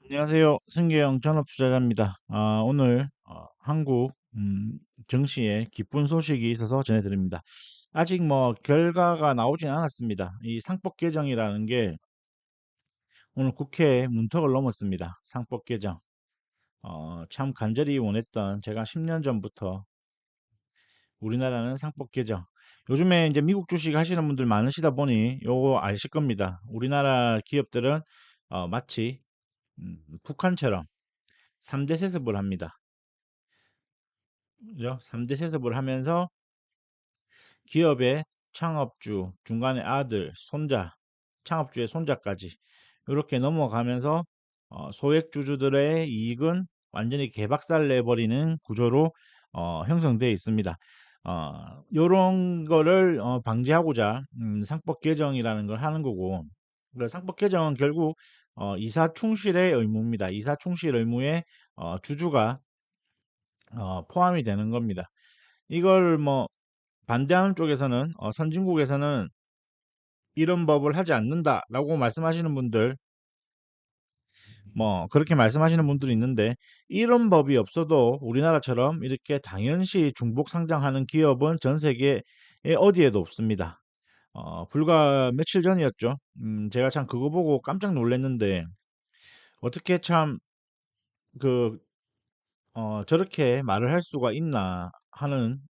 안녕하세요. 승계영 전업투자자입니다. 오늘 한국 증시에 기쁜 소식이 있어서 전해드립니다. 아직 뭐 결과가 나오진 않았습니다. 이 상법 개정이라는 게 오늘 국회에 문턱을 넘었습니다. 상법 개정. 참 간절히 원했던, 제가 10년 전부터 우리나라는 상법 개정. 요즘에 이제 미국 주식 하시는 분들 많으시다 보니 요거 아실 겁니다. 우리나라 기업들은 마치 북한처럼 3대 세습을 합니다. 그죠? 3대 세습을 하면서 기업의 창업주, 중간에 아들, 손자, 창업주의 손자까지 이렇게 넘어가면서 소액주주들의 이익은 완전히 개박살 내버리는 구조로 형성되어 있습니다. 요런 거를 방지하고자 상법 개정이라는 걸 하는 거고, 그 상법 개정은 결국 이사 충실의 의무입니다. 이사 충실 의무에 주주가 포함이 되는 겁니다. 이걸 뭐 반대하는 쪽에서는 선진국에서는 이런 법을 하지 않는다라고 말씀하시는 분들, 뭐 그렇게 말씀하시는 분들이 있는데, 이런 법이 없어도 우리나라처럼 이렇게 당연시 중복 상장하는 기업은 전 세계에 어디에도 없습니다. 불과 며칠 전이었죠. 제가 참 그거 보고 깜짝 놀랐는데, 어떻게 참 그 저렇게 말을 할 수가 있나 하는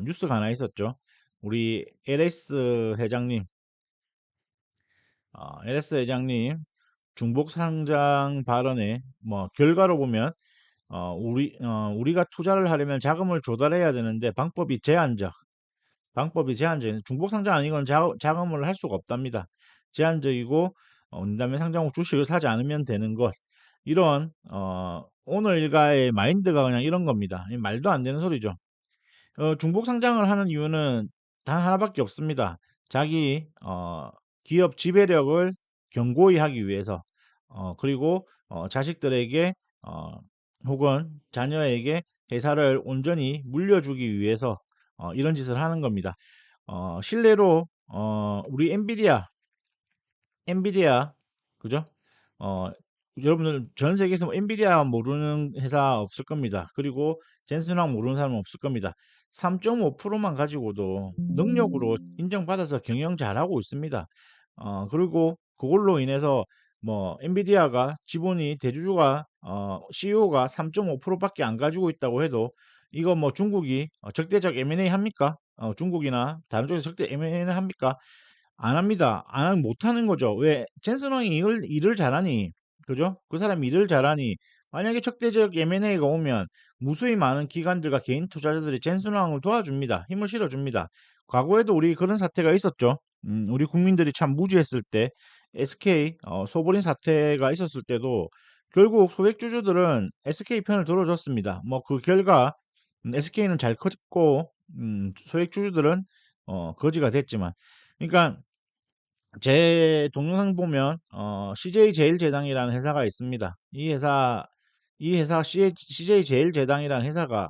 뉴스가 하나 있었죠. 우리 LS 회장님, LS 회장님 중복 상장 발언의 뭐 결과로 보면 우리가 투자를 하려면 자금을 조달해야 되는데 방법이 제한적, 중복 상장 아니건 자금을 할 수가 없답니다. 제한적이고 그다음에 상장 후 주식을 사지 않으면 되는 것, 이런 오늘 일가의 마인드가 그냥 이런 겁니다. 이 말도 안 되는 소리죠. 중복 상장을 하는 이유는 단 하나밖에 없습니다. 자기 기업 지배력을 견고히 하기 위해서, 그리고 자식들에게 혹은 자녀에게 회사를 온전히 물려주기 위해서 이런 짓을 하는 겁니다. 실례로 우리 엔비디아, 그죠? 어, 여러분들 전 세계에서 뭐 엔비디아 모르는 회사 없을 겁니다. 그리고 젠슨왕 모르는 사람은 없을 겁니다. 3.5%만 가지고도 능력으로 인정받아서 경영 잘하고 있습니다. 그리고 그걸로 인해서 뭐 엔비디아가 지분이 대주주가 CEO가 3.5%밖에 안 가지고 있다고 해도, 이거 뭐 중국이 적대적 M&A 합니까? 중국이나 다른 쪽에서 적대 M&A 합니까? 안 합니다. 안 하면 못 하는 거죠. 왜? 젠슨 왕이 일을 잘하니, 그죠? 그 사람이 일을 잘하니, 만약에 적대적 M&A가 오면 무수히 많은 기관들과 개인 투자자들이 젠슨 왕을 도와줍니다. 힘을 실어줍니다. 과거에도 우리 그런 사태가 있었죠. 우리 국민들이 참 무지했을 때, SK 소버린 사태가 있었을 때도 결국 소액주주들은 SK 편을 들어줬습니다. 뭐 그 결과 SK는 잘 컸고 소액주주들은 거지가 됐지만, 그러니까 제 동영상 보면 CJ 제일제당이라는 회사가 있습니다. 이 회사 CJ 제일제당이라는 회사가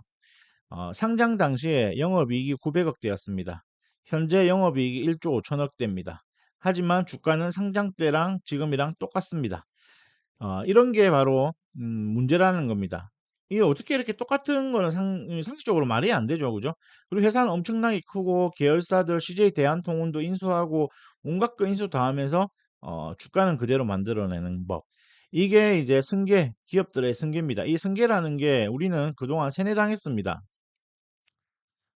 상장 당시에 영업이익이 900억대였습니다. 현재 영업이익이 1조 5천억대입니다. 하지만 주가는 상장 때랑 지금이랑 똑같습니다. 이런 게 바로 문제라는 겁니다. 이게 어떻게 이렇게 똑같은 거는 상식적으로 말이 안 되죠, 그죠? 그리고 회사는 엄청나게 크고 계열사들 CJ 대한통운도 인수하고 온갖 거 인수 다 하면서 주가는 그대로 만들어내는 법. 이게 이제 기업들의 승계입니다. 이 승계라는 게 우리는 그동안 세뇌당했습니다.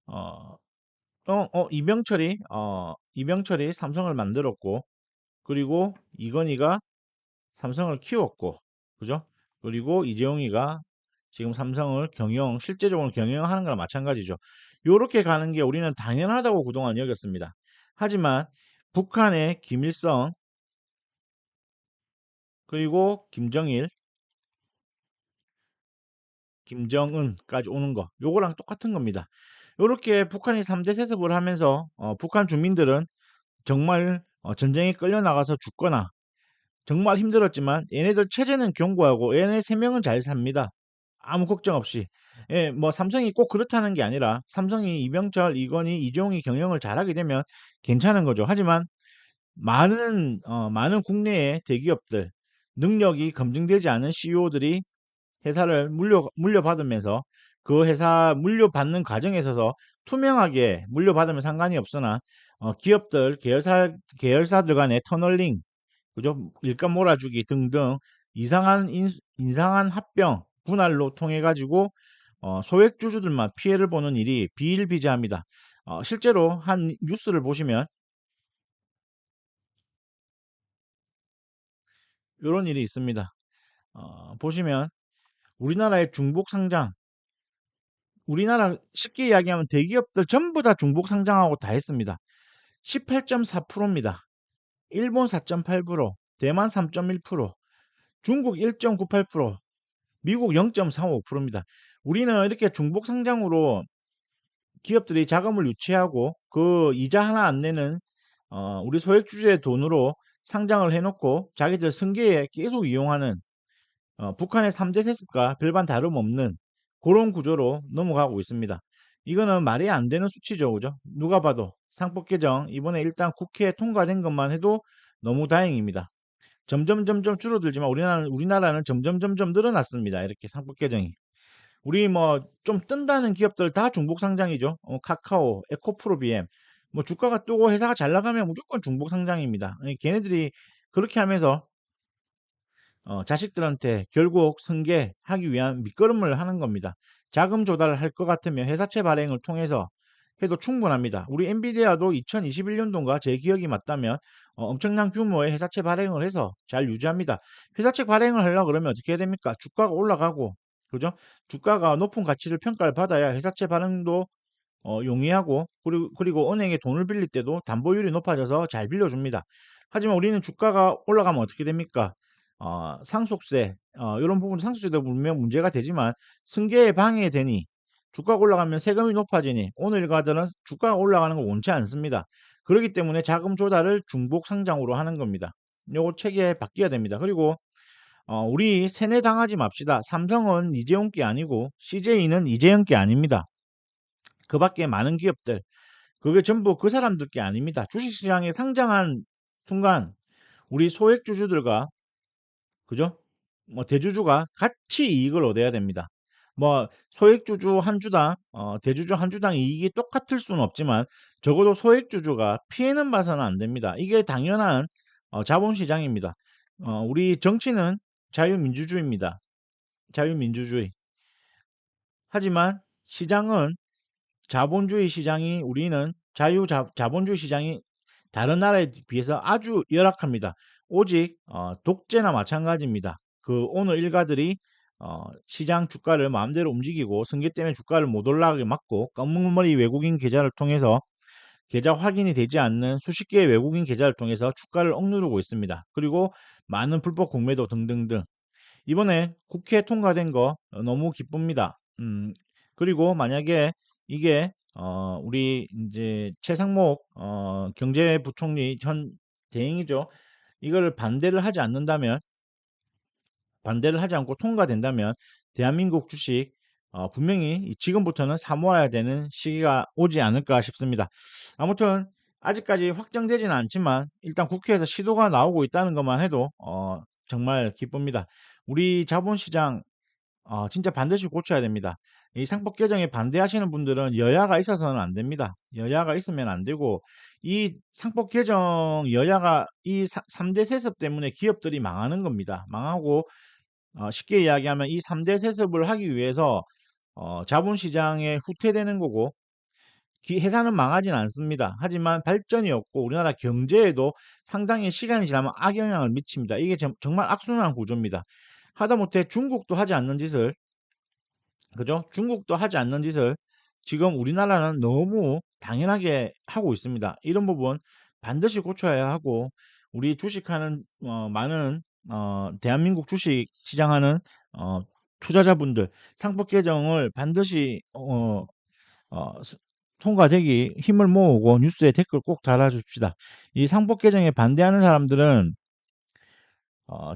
어, 이병철이 삼성을 만들었고, 그리고 이건희가 삼성을 키웠고, 그죠? 그리고 이재용이가 지금 삼성을 실제적으로 경영하는 거랑 마찬가지죠. 요렇게 가는 게 우리는 당연하다고 그동안 여겼습니다. 하지만 북한의 김일성, 그리고 김정일, 김정은까지 오는 거, 요거랑 똑같은 겁니다. 요렇게 북한이 3대 세습을 하면서 북한 주민들은 정말 전쟁에 끌려나가서 죽거나 정말 힘들었지만 얘네들 체제는 견고하고 얘네 3명은 잘 삽니다. 아무 걱정 없이. 예, 뭐 삼성이 꼭 그렇다는 게 아니라 삼성이 이병철, 이건희, 이종이 경영을 잘하게 되면 괜찮은 거죠. 하지만 많은 국내의 대기업들, 능력이 검증되지 않은 CEO들이 회사를 물려받으면서 그 회사 물려받는 과정에 있어서 투명하게 물려받으면 상관이 없으나 기업들, 계열사들 간의 터널링, 그죠? 일감 몰아주기 등등 이상한 합병, 분할로 통해 가지고 소액주주들만 피해를 보는 일이 비일비재합니다. 실제로 한 뉴스를 보시면 이런 일이 있습니다. 보시면 우리나라의 중복 상장, 우리나라 쉽게 이야기하면 대기업들 전부 다 중복 상장하고 다 했습니다. 18.4%입니다. 일본 4.8%, 대만 3.1%, 중국 1.98%, 미국 0.35%입니다. 우리는 이렇게 중복 상장으로 기업들이 자금을 유치하고 그 이자 하나 안 내는 우리 소액주주의 돈으로 상장을 해놓고 자기들 승계에 계속 이용하는 북한의 3대 세습과 별반 다름없는 그런 구조로 넘어가고 있습니다. 이거는 말이 안 되는 수치죠. 그죠? 누가 봐도 상법 개정 이번에 일단 국회에 통과된 것만 해도 너무 다행입니다. 점점 줄어들지만 우리나라는 점점 늘어났습니다. 이렇게 상법 개정이. 우리 뭐 좀 뜬다는 기업들 다 중복 상장이죠. 카카오, 에코프로비엠. 뭐 주가가 뜨고 회사가 잘 나가면 무조건 중복 상장입니다. 걔네들이 그렇게 하면서 자식들한테 결국 승계하기 위한 밑거름을 하는 겁니다. 자금 조달을 할 것 같으면 회사채 발행을 통해서 해도 충분합니다. 우리 엔비디아도 2021년도인가 제 기억이 맞다면 엄청난 규모의 회사채 발행을 해서 잘 유지합니다. 회사채 발행을 하려고 그러면 어떻게 해야 됩니까? 주가가 올라가고, 그죠? 주가가 높은 가치를 평가를 받아야 회사채 발행도 용이하고 그리고 은행에 돈을 빌릴 때도 담보율이 높아져서 잘 빌려줍니다. 하지만 우리는 주가가 올라가면 어떻게 됩니까? 상속세 이런 부분 상속세도 분명 문제가 되지만 승계에 방해되니 주가가 올라가면 세금이 높아지니 오늘 일가들은 주가가 올라가는 걸 원치 않습니다. 그렇기 때문에 자금 조달을 중복 상장으로 하는 겁니다. 요거 체계 바뀌어야 됩니다. 그리고 우리 세뇌 당하지 맙시다. 삼성은 이재용 게 아니고 CJ는 이재용 게 아닙니다. 그 밖에 많은 기업들, 그게 전부 그 사람들 게 아닙니다. 주식시장에 상장한 순간 우리 소액주주들과, 그죠? 뭐 대주주가 같이 이익을 얻어야 됩니다. 뭐 소액주주 한 주당, 대주주 한 주당 이익이 똑같을 수는 없지만 적어도 소액주주가 피해는 봐서는 안 됩니다. 이게 당연한 자본시장입니다. 우리 정치는 자유민주주의입니다. 자유민주주의. 하지만 시장은 자본주의 시장이 우리는 자본주의 시장이 다른 나라에 비해서 아주 열악합니다. 오직 독재나 마찬가지입니다. 그 오늘 일가들이 시장 주가를 마음대로 움직이고 승계 때문에 주가를 못 올라가게 막고 검은머리 외국인 계좌를 통해서 계좌 확인이 되지 않는 수십 개의 외국인 계좌를 통해서 주가를 억누르고 있습니다. 그리고 많은 불법 공매도 등등등. 이번에 국회 통과된 거 너무 기쁩니다. 그리고 만약에 이게 우리 이제 최상목 경제부총리 전 대행이죠. 이걸 반대를 하지 않고 통과된다면 대한민국 주식 분명히 지금부터는 사모아야 되는 시기가 오지 않을까 싶습니다. 아무튼 아직까지 확정되지는 않지만 일단 국회에서 시도가 나오고 있다는 것만 해도 정말 기쁩니다. 우리 자본시장 진짜 반드시 고쳐야 됩니다. 이 상법 개정에 반대하시는 분들은 여야가 있어서는 안 됩니다. 여야가 있으면 안 되고 이 상법 개정 여야가 이 3대 세습 때문에 기업들이 망하는 겁니다. 망하고 쉽게 이야기하면 이 3대 세습을 하기 위해서 자본시장에 후퇴되는 거고 회사는 망하진 않습니다. 하지만 발전이 없고 우리나라 경제에도 상당히 시간이 지나면 악영향을 미칩니다. 이게 정말 악순환 구조입니다. 하다못해 중국도 하지 않는 짓을, 그죠? 중국도 하지 않는 짓을 지금 우리나라는 너무 당연하게 하고 있습니다. 이런 부분 반드시 고쳐야 하고 우리 주식하는 많은 대한민국 주식 시장하는 투자자분들 상법 개정을 반드시 통과되기 힘을 모으고 뉴스에 댓글 꼭 달아줍시다. 이 상법 개정에 반대하는 사람들은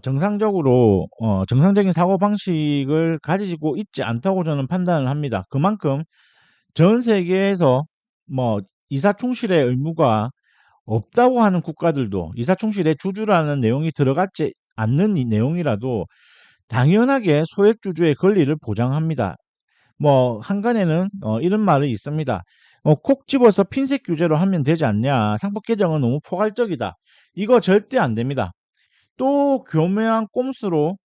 정상적인 사고방식을 가지고 있지 않다고 저는 판단을 합니다. 그만큼 전 세계에서 뭐 이사충실의 의무가 없다고 하는 국가들도 이사충실의 주주라는 내용이 들어갔지 않는 이 내용이라도 당연하게 소액주주의 권리를 보장합니다. 뭐 한간에는 이런 말이 있습니다. 콕 집어서 핀셋 규제로 하면 되지 않냐. 상법 개정은 너무 포괄적이다. 이거 절대 안 됩니다. 또 교묘한 꼼수로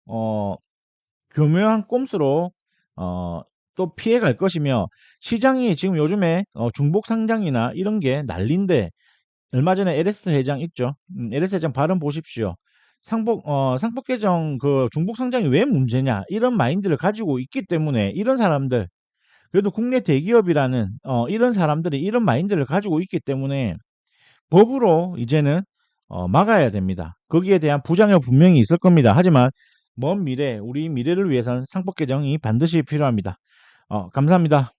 또 피해갈 것이며, 시장이 지금 요즘에 중복 상장이나 이런 게 난린데, 얼마 전에 LS 회장 있죠. LS 회장 발언 보십시오. 상법 개정 그 중복 상장이 왜 문제냐 이런 마인드를 가지고 있기 때문에, 이런 사람들, 그래도 국내 대기업이라는 이런 사람들이 이런 마인드를 가지고 있기 때문에 법으로 이제는 막아야 됩니다. 거기에 대한 부작용 분명히 있을 겁니다. 하지만 먼 미래, 우리 미래를 위해서는 상법 개정이 반드시 필요합니다. 감사합니다.